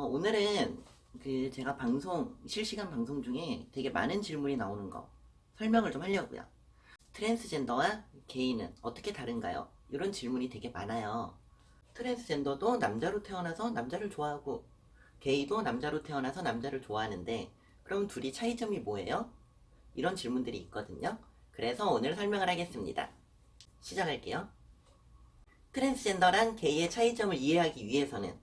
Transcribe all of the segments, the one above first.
오늘은 제가 실시간 방송 중에 되게 많은 질문이 나오는 거 설명을 좀 하려고요. 트랜스젠더와 게이는 어떻게 다른가요? 이런 질문이 되게 많아요. 트랜스젠더도 남자로 태어나서 남자를 좋아하고 게이도 남자로 태어나서 남자를 좋아하는데 그럼 둘이 차이점이 뭐예요? 이런 질문들이 있거든요. 그래서 오늘 설명을 하겠습니다. 시작할게요. 트랜스젠더랑 게이의 차이점을 이해하기 위해서는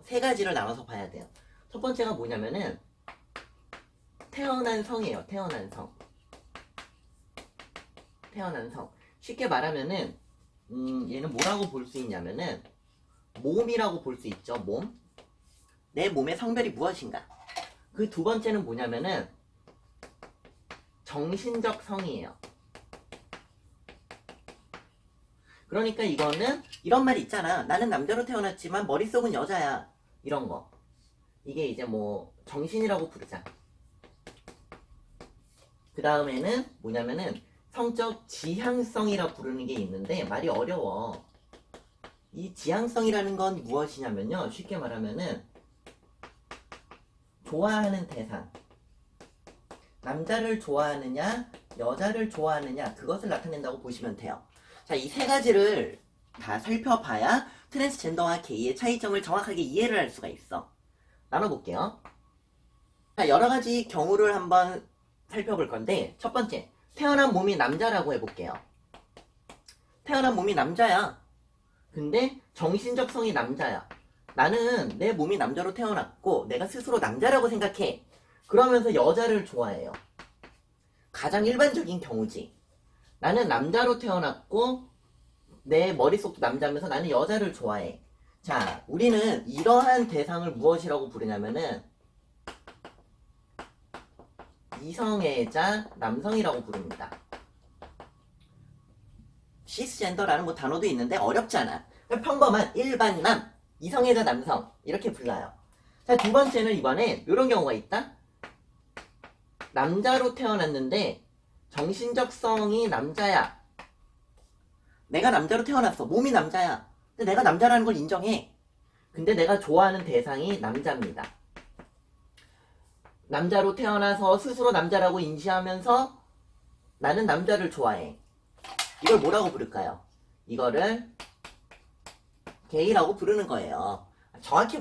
세 가지를 나눠서 봐야 돼요. 첫 번째가 뭐냐면은 태어난 성이에요. 태어난 성. 쉽게 말하면은 얘는 뭐라고 볼 수 있냐면은 몸이라고 볼 수 있죠. 몸. 내 몸의 성별이 무엇인가. 그 두 번째는 뭐냐면은 정신적 성이에요. 그러니까 이거는 이런 말 있잖아. 나는 남자로 태어났지만 머릿속은 여자야. 이런 거. 이게 이제 뭐 정신이라고 부르자. 그 다음에는 뭐냐면은 성적 지향성이라 부르는 게 있는데 말이 어려워. 이 지향성이라는 건 무엇이냐면요. 쉽게 말하면은 좋아하는 대상. 남자를 좋아하느냐 여자를 좋아하느냐 그것을 나타낸다고 보시면 돼요. 자, 이 세 가지를 다 살펴봐야 트랜스젠더와 게이의 차이점을 정확하게 이해를 할 수가 있어. 나눠볼게요. 자, 여러 가지 경우를 한번 살펴볼 건데 첫 번째, 태어난 몸이 남자라고 해볼게요. 태어난 몸이 남자야. 근데 정신적 성이 남자야. 나는 내 몸이 남자로 태어났고 내가 스스로 남자라고 생각해. 그러면서 여자를 좋아해요. 가장 일반적인 경우지. 나는 남자로 태어났고 내 머릿속도 남자면서 나는 여자를 좋아해. 자, 우리는 이러한 대상을 무엇이라고 부르냐면은 이성애자 남성이라고 부릅니다. 시스젠더라는 뭐 단어도 있는데 어렵잖아. 평범한 일반남, 이성애자 남성 이렇게 불러요. 자, 두 번째는 이번에 이런 경우가 있다. 남자로 태어났는데 정신적 성이 남자야. 내가 남자로 태어났어. 몸이 남자야. 근데 내가 남자라는 걸 인정해. 근데 내가 좋아하는 대상이 남자입니다. 남자로 태어나서 스스로 남자라고 인지하면서 나는 남자를 좋아해. 이걸 뭐라고 부를까요? 이거를 게이라고 부르는 거예요. 정확히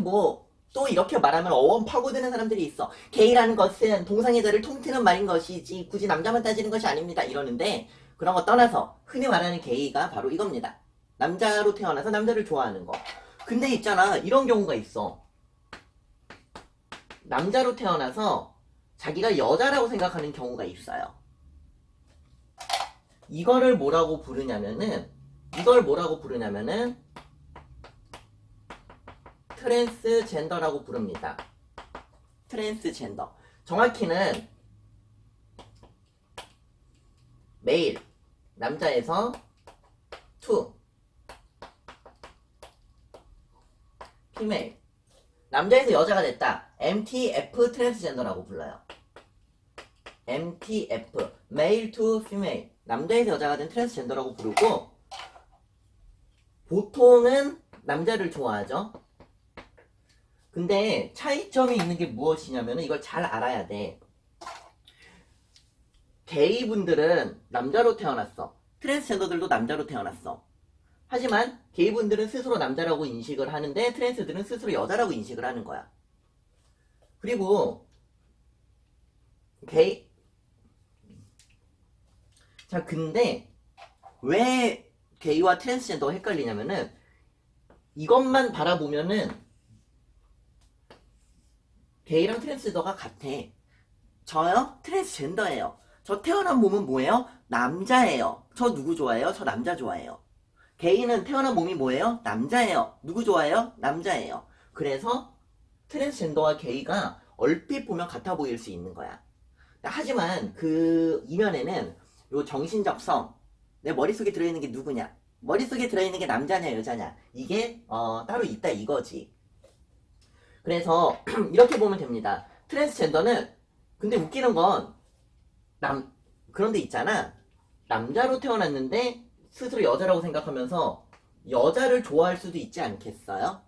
또 이렇게 말하면 어원 파고드는 사람들이 있어. 게이라는 것은 동성애자를 통틀는 말인 것이지 굳이 남자만 따지는 것이 아닙니다. 이러는데 그런 거 떠나서 흔히 말하는 게이가 바로 이겁니다. 남자로 태어나서 남자를 좋아하는 거. 근데 있잖아, 이런 경우가 있어. 남자로 태어나서 자기가 여자라고 생각하는 경우가 있어요. 이걸 뭐라고 부르냐면은 트랜스젠더라고 부릅니다. 트랜스젠더. 정확히는 메일, 남자에서 투, 피메일, 남자에서 여자가 됐다. MTF 트랜스젠더라고 불러요. MTF, 메일 투 피메일, 남자에서 여자가 된 트랜스젠더라고 부르고 보통은 남자를 좋아하죠. 근데 차이점이 있는 게 무엇이냐면 이걸 잘 알아야 돼. 게이분들은 남자로 태어났어. 트랜스젠더들도 남자로 태어났어. 하지만 게이분들은 스스로 남자라고 인식을 하는데 트랜스들은 스스로 여자라고 인식을 하는 거야. 그리고 자, 근데 왜 게이와 트랜스젠더가 헷갈리냐면은 이것만 바라보면은 게이랑 트랜스젠더가 같아. 저요? 트랜스젠더예요. 저 태어난 몸은 뭐예요? 남자예요. 저 누구 좋아해요? 저 남자 좋아해요. 게이는 태어난 몸이 뭐예요? 남자예요. 누구 좋아해요? 남자예요. 그래서 트랜스젠더와 게이가 얼핏 보면 같아 보일 수 있는 거야. 하지만 그 이면에는 요 정신적 성, 내 머릿속에 들어있는 게 누구냐? 머릿속에 들어있는 게 남자냐 여자냐? 이게 따로 있다 이거지. 그래서 이렇게 보면 됩니다. 트랜스젠더는 근데 웃기는 건 그런데 있잖아. 남자로 태어났는데 스스로 여자라고 생각하면서 여자를 좋아할 수도 있지 않겠어요?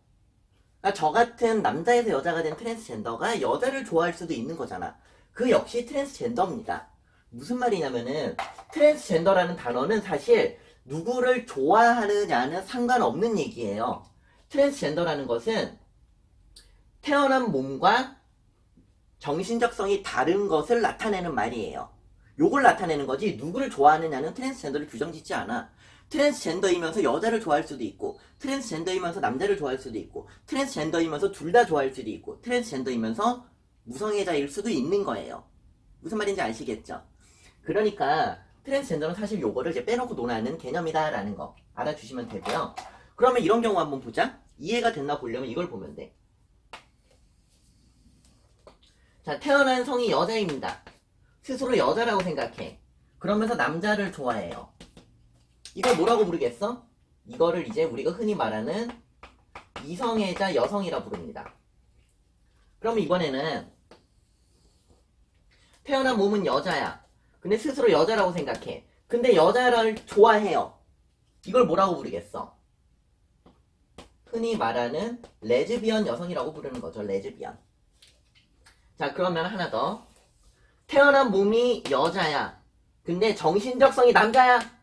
그러니까 저 같은 남자에서 여자가 된 트랜스젠더가 여자를 좋아할 수도 있는 거잖아. 그 역시 트랜스젠더입니다. 무슨 말이냐면은 트랜스젠더라는 단어는 사실 누구를 좋아하느냐는 상관없는 얘기예요. 트랜스젠더라는 것은 태어난 몸과 정신적성이 다른 것을 나타내는 말이에요. 요걸 나타내는 거지 누구를 좋아하느냐는 트랜스젠더를 규정짓지 않아. 트랜스젠더이면서 여자를 좋아할 수도 있고, 트랜스젠더이면서 남자를 좋아할 수도 있고, 트랜스젠더이면서 둘 다 좋아할 수도 있고, 트랜스젠더이면서 무성애자일 수도 있는 거예요. 무슨 말인지 아시겠죠? 그러니까 트랜스젠더는 사실 요거를 이제 빼놓고 논하는 개념이다라는 거 알아주시면 되고요. 그러면 이런 경우 한번 보자. 이해가 됐나 보려면 이걸 보면 돼. 자, 태어난 성이 여자입니다. 스스로 여자라고 생각해. 그러면서 남자를 좋아해요. 이걸 뭐라고 부르겠어? 이거를 이제 우리가 흔히 말하는 이성애자 여성이라 부릅니다. 그럼 이번에는 태어난 몸은 여자야. 근데 스스로 여자라고 생각해. 근데 여자를 좋아해요. 이걸 뭐라고 부르겠어? 흔히 말하는 레즈비언 여성이라고 부르는 거죠. 레즈비언. 자, 그러면 하나 더. 태어난 몸이 여자야. 근데 정신적성이 남자야.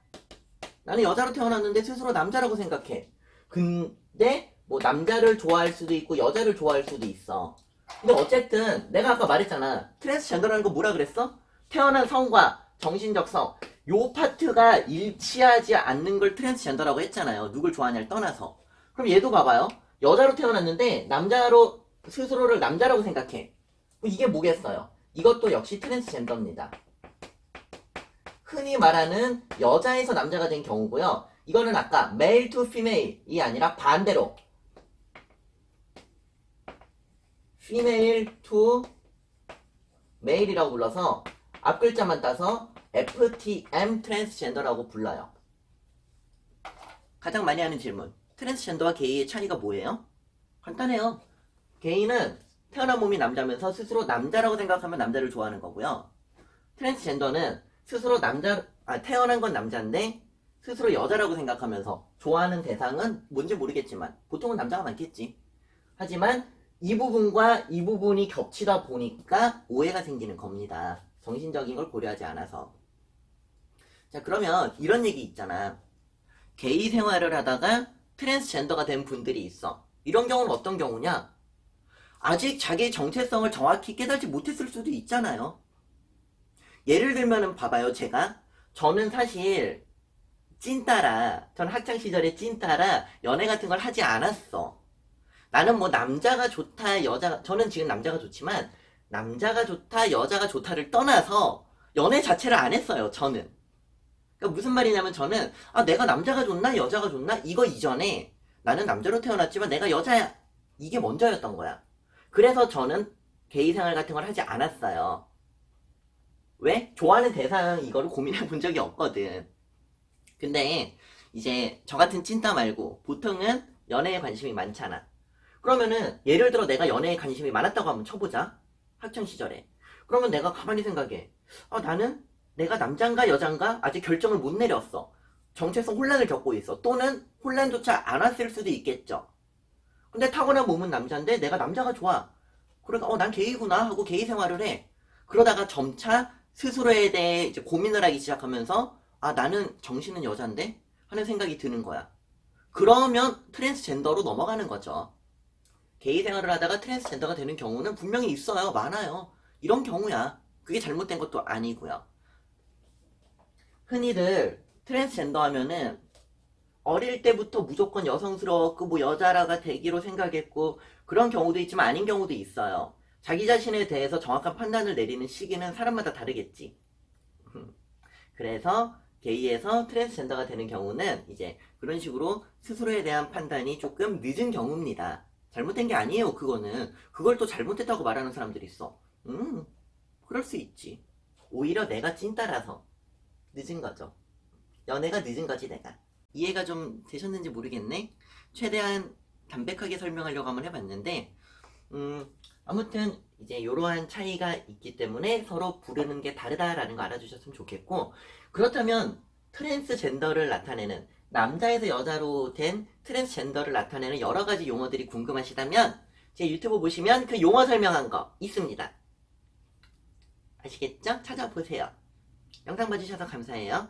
나는 여자로 태어났는데 스스로 남자라고 생각해. 근데 뭐 남자를 좋아할 수도 있고 여자를 좋아할 수도 있어. 근데 어쨌든 내가 아까 말했잖아. 트랜스젠더라는 거 뭐라 그랬어? 태어난 성과 정신적성 요 파트가 일치하지 않는 걸 트랜스젠더라고 했잖아요. 누굴 좋아하냐를 떠나서. 그럼 얘도 봐봐요. 여자로 태어났는데 남자로 스스로를 남자라고 생각해. 이게 뭐겠어요? 이것도 역시 트랜스젠더입니다. 흔히 말하는 여자에서 남자가 된 경우고요. 이거는 아까 male to female이 아니라 반대로 female to male이라고 불러서 앞 글자만 따서 FTM 트랜스젠더라고 불러요. 가장 많이 하는 질문. 트랜스젠더와 게이의 차이가 뭐예요? 간단해요. 게이는 태어난 몸이 남자면서 스스로 남자라고 생각하면 남자를 좋아하는 거고요. 트랜스젠더는 스스로 태어난 건 남자인데 스스로 여자라고 생각하면서 좋아하는 대상은 뭔지 모르겠지만 보통은 남자가 많겠지. 하지만 이 부분과 이 부분이 겹치다 보니까 오해가 생기는 겁니다. 정신적인 걸 고려하지 않아서. 자, 그러면 이런 얘기 있잖아. 게이 생활을 하다가 트랜스젠더가 된 분들이 있어. 이런 경우는 어떤 경우냐? 아직 자기의 정체성을 정확히 깨달지 못했을 수도 있잖아요. 예를 들면은 봐봐요. 저는 사실 저는 학창시절에 찐따라 연애 같은 걸 하지 않았어. 나는 뭐 남자가 좋다 저는 지금 남자가 좋지만 남자가 좋다 여자가 좋다를 떠나서 연애 자체를 안 했어요. 저는. 그러니까 무슨 말이냐면 저는 내가 남자가 좋나 여자가 좋나 이거 이전에 나는 남자로 태어났지만 내가 여자야 이게 먼저였던 거야. 그래서 저는 게이 생활 같은 걸 하지 않았어요. 왜? 좋아하는 대상 이거를 고민해 본 적이 없거든. 근데 이제 저 같은 찐따 말고 보통은 연애에 관심이 많잖아. 그러면은 예를 들어 내가 연애에 관심이 많았다고 한번 쳐보자. 학창시절에. 그러면 내가 가만히 생각해. 나는 내가 남잔가 여잔가 아직 결정을 못 내렸어. 정체성 혼란을 겪고 있어. 또는 혼란조차 안 왔을 수도 있겠죠. 근데 타고난 몸은 남자인데 내가 남자가 좋아. 그러니까 난 게이구나 하고 게이 생활을 해. 그러다가 점차 스스로에 대해 이제 고민을 하기 시작하면서 나는 정신은 여잔데 하는 생각이 드는 거야. 그러면 트랜스젠더로 넘어가는 거죠. 게이 생활을 하다가 트랜스젠더가 되는 경우는 분명히 있어요. 많아요. 이런 경우야. 그게 잘못된 것도 아니고요. 흔히들 트랜스젠더 하면은 어릴 때부터 무조건 여성스러웠고 뭐 여자라가 되기로 생각했고 그런 경우도 있지만 아닌 경우도 있어요. 자기 자신에 대해서 정확한 판단을 내리는 시기는 사람마다 다르겠지. 그래서 게이에서 트랜스젠더가 되는 경우는 이제 그런 식으로 스스로에 대한 판단이 조금 늦은 경우입니다. 잘못된 게 아니에요. 그걸 또 잘못했다고 말하는 사람들이 있어. 그럴 수 있지. 오히려 내가 찐따라서 늦은 거죠. 연애가 늦은 거지 내가. 이해가 좀 되셨는지 모르겠네. 최대한 담백하게 설명하려고 한번 해봤는데 아무튼 이제 이러한 차이가 있기 때문에 서로 부르는 게 다르다라는 거 알아주셨으면 좋겠고, 그렇다면 트랜스젠더를 나타내는 남자에서 여자로 된 트랜스젠더를 나타내는 여러 가지 용어들이 궁금하시다면 제 유튜브 보시면 그 용어 설명한 거 있습니다. 아시겠죠? 찾아보세요. 영상 봐주셔서 감사해요.